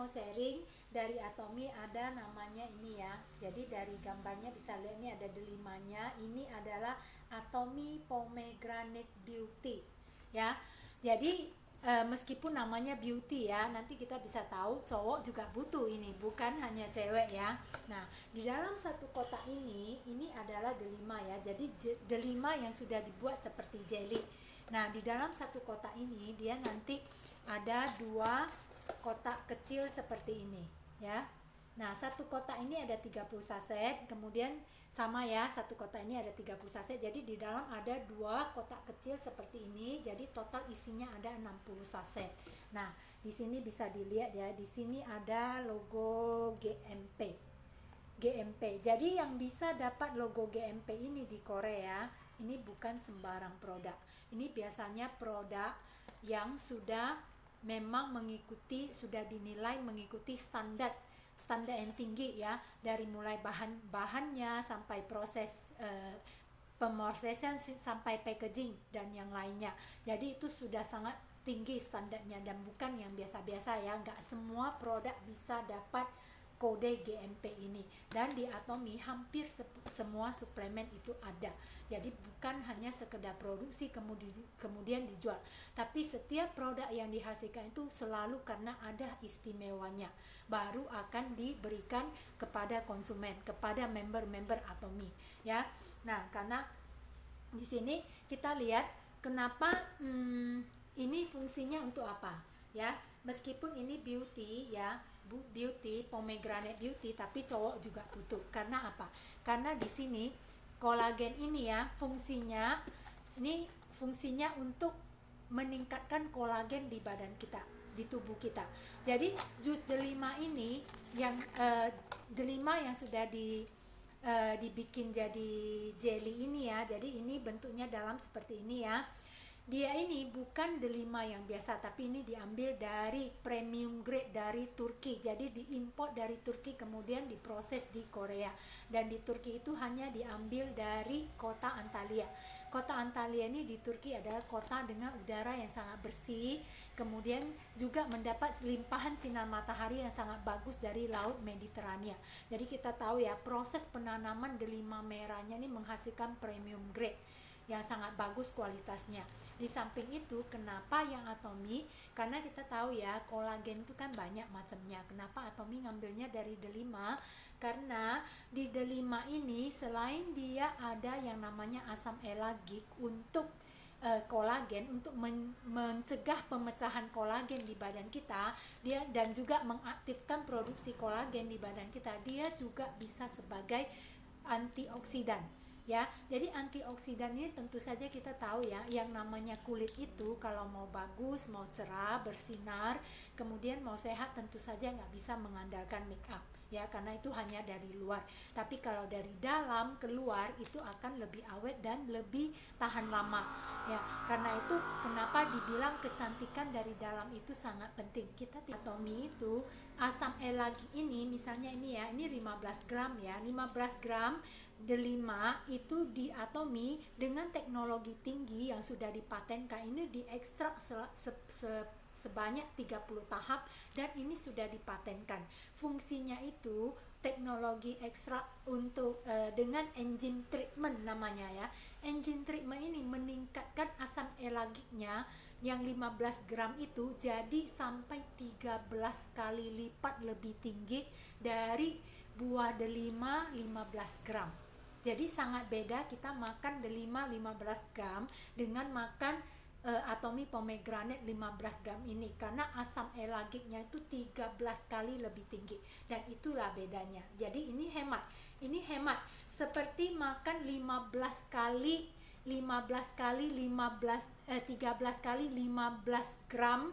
mau sharing dari Atomy ada namanya ini ya. Jadi dari gambarnya bisa lihat ini ada delimanya. Ini adalah Atomy Pomegranate Beauty ya. Jadi meskipun namanya beauty ya, nanti kita bisa tahu cowok juga butuh ini, bukan hanya cewek ya. Nah, di dalam satu kotak ini adalah delima ya. Jadi delima yang sudah dibuat seperti jelly. Nah, di dalam satu kotak ini dia nanti ada 2 kotak kecil seperti ini ya. Nah, satu kotak ini ada 30 saset, kemudian sama ya, satu kotak ini ada 30 saset. Jadi di dalam ada 2 kotak kecil seperti ini. Jadi total isinya ada 60 saset. Nah, di sini bisa dilihat ya, di sini ada logo GMP. GMP. Jadi yang bisa dapat logo GMP ini di Korea, ini bukan sembarang produk. Ini biasanya produk yang sudah memang mengikuti, sudah dinilai mengikuti standar yang tinggi ya, dari mulai bahannya sampai proses pemrosesan sampai packaging dan yang lainnya. Jadi itu sudah sangat tinggi standarnya dan bukan yang biasa-biasa ya. Nggak semua produk bisa dapat kode GMP ini, dan di Atomy hampir semua suplemen itu ada. Jadi bukan hanya sekedar produksi kemudian dijual, tapi setiap produk yang dihasilkan itu selalu karena ada istimewanya baru akan diberikan kepada konsumen, kepada member-member Atomy ya. Nah, karena di sini kita lihat kenapa ini fungsinya untuk apa ya. Meskipun ini beauty ya, beauty pomegranate beauty, tapi cowok juga butuh. Karena apa? Karena di sini kolagen ini ya, fungsinya untuk meningkatkan kolagen di badan kita, di tubuh kita. Jadi jus delima ini yang delima yang sudah dibikin jadi jelly ini ya. Jadi ini bentuknya dalam seperti ini ya. Dia ini bukan delima yang biasa, tapi ini diambil dari premium grade dari Turki. Jadi diimport dari Turki kemudian diproses di Korea. Dan di Turki itu hanya diambil dari kota Antalya. Kota Antalya ini di Turki adalah kota dengan udara yang sangat bersih, kemudian juga mendapat limpahan sinar matahari yang sangat bagus dari laut Mediterania. Jadi kita tahu ya, proses penanaman delima merahnya ini menghasilkan premium grade yang sangat bagus kualitasnya. Di samping itu, kenapa yang Atomy? Karena kita tahu ya, kolagen itu kan banyak macamnya. Kenapa Atomy ngambilnya dari delima? Karena di delima ini selain dia ada yang namanya asam elagik untuk kolagen, untuk mencegah pemecahan kolagen di badan kita, dia dan juga mengaktifkan produksi kolagen di badan kita. Dia juga bisa sebagai antioksidan ya. Jadi antioksidan ini tentu saja kita tahu ya, yang namanya kulit itu kalau mau bagus, mau cerah, bersinar, kemudian mau sehat, tentu saja nggak bisa mengandalkan make up ya, karena itu hanya dari luar. Tapi kalau dari dalam keluar itu akan lebih awet dan lebih tahan lama ya. Karena itu kenapa dibilang kecantikan dari dalam itu sangat penting. Kita di Atomy itu asam elagik ini, misalnya ini ya, ini 15 gram ya, 15 gram delima itu di Atomy dengan teknologi tinggi yang sudah dipatenkan. Ini diekstrak sebanyak 30 tahap dan ini sudah dipatenkan. Fungsinya itu teknologi ekstrak untuk dengan enzyme treatment namanya ya. Enzyme treatment ini meningkatkan asam elagiknya yang 15 gram itu jadi sampai 13 kali lipat lebih tinggi dari buah delima 15 gram. Jadi sangat beda kita makan delima 15 gram dengan makan Atomy pomegranate 15 gram ini, karena asam elagiknya itu 13 kali lebih tinggi, dan itulah bedanya. Jadi ini hemat seperti makan 13 kali 13 kali 15 gram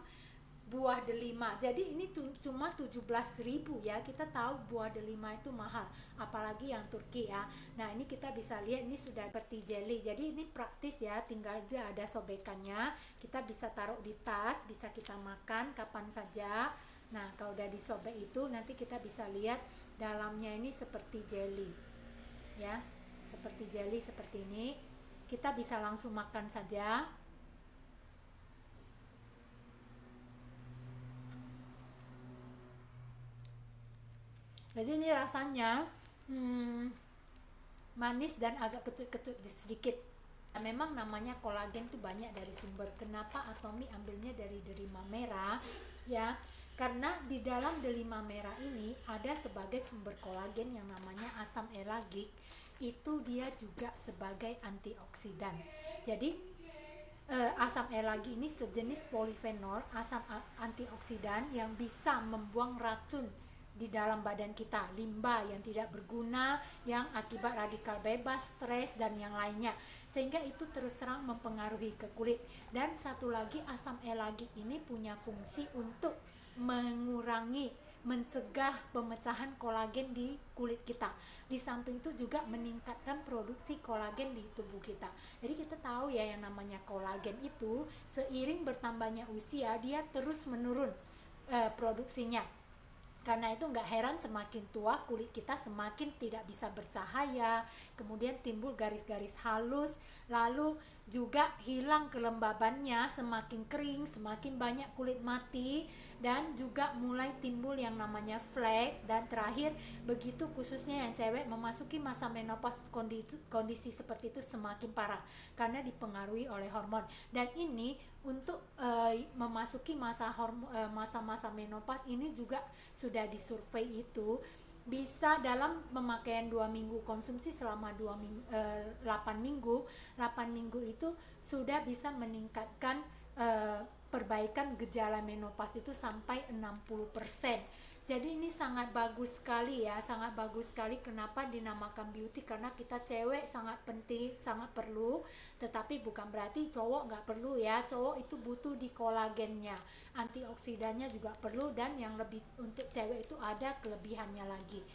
buah delima. Jadi ini cuma 17.000 ya. Kita tahu buah delima itu mahal, apalagi yang Turki ya. Nah, ini kita bisa lihat ini sudah seperti jelly. Jadi ini praktis ya, tinggal dia ada sobekannya. Kita bisa taruh di tas, bisa kita makan kapan saja. Nah, kalau udah disobek itu nanti kita bisa lihat dalamnya ini seperti jelly. Ya, seperti jelly seperti ini. Kita bisa langsung makan saja. Jadi ini rasanya manis dan agak kecut-kecut sedikit. Memang namanya kolagen tuh banyak dari sumber. Kenapa Atomi ambilnya dari delima merah ya? Karena di dalam delima merah ini ada sebagai sumber kolagen yang namanya asam elagik. Itu dia juga sebagai antioksidan. Jadi asam elagi ini sejenis polifenol, asam antioksidan yang bisa membuang racun di dalam badan kita, limbah yang tidak berguna, yang akibat radikal bebas, stres, dan yang lainnya, sehingga itu terus terang mempengaruhi ke kulit. Dan satu lagi, asam elagik ini punya fungsi untuk mencegah pemecahan kolagen di kulit kita. Di samping itu juga meningkatkan produksi kolagen di tubuh kita. Jadi kita tahu ya, yang namanya kolagen itu seiring bertambahnya usia dia terus menurun produksinya. Karena itu nggak heran semakin tua kulit kita semakin tidak bisa bercahaya, kemudian timbul garis-garis halus, lalu juga hilang kelembabannya, semakin kering, semakin banyak kulit mati, dan juga mulai timbul yang namanya flek. Dan terakhir, begitu khususnya yang cewek memasuki masa menopause, kondisi seperti itu semakin parah karena dipengaruhi oleh hormon. Dan ini untuk memasuki masa-masa menopause ini juga sudah disurvei, itu bisa dalam pemakaian 2 minggu, konsumsi selama 8 minggu. 8 minggu itu sudah bisa meningkatkan perbaikan gejala menopause itu sampai 60%. Jadi ini sangat bagus sekali ya, sangat bagus sekali. Kenapa dinamakan beauty? Karena kita cewek sangat penting, sangat perlu. Tetapi bukan berarti cowok nggak perlu ya. Cowok itu butuh di kolagennya, antioksidannya juga perlu, dan yang lebih untuk cewek itu ada kelebihannya lagi.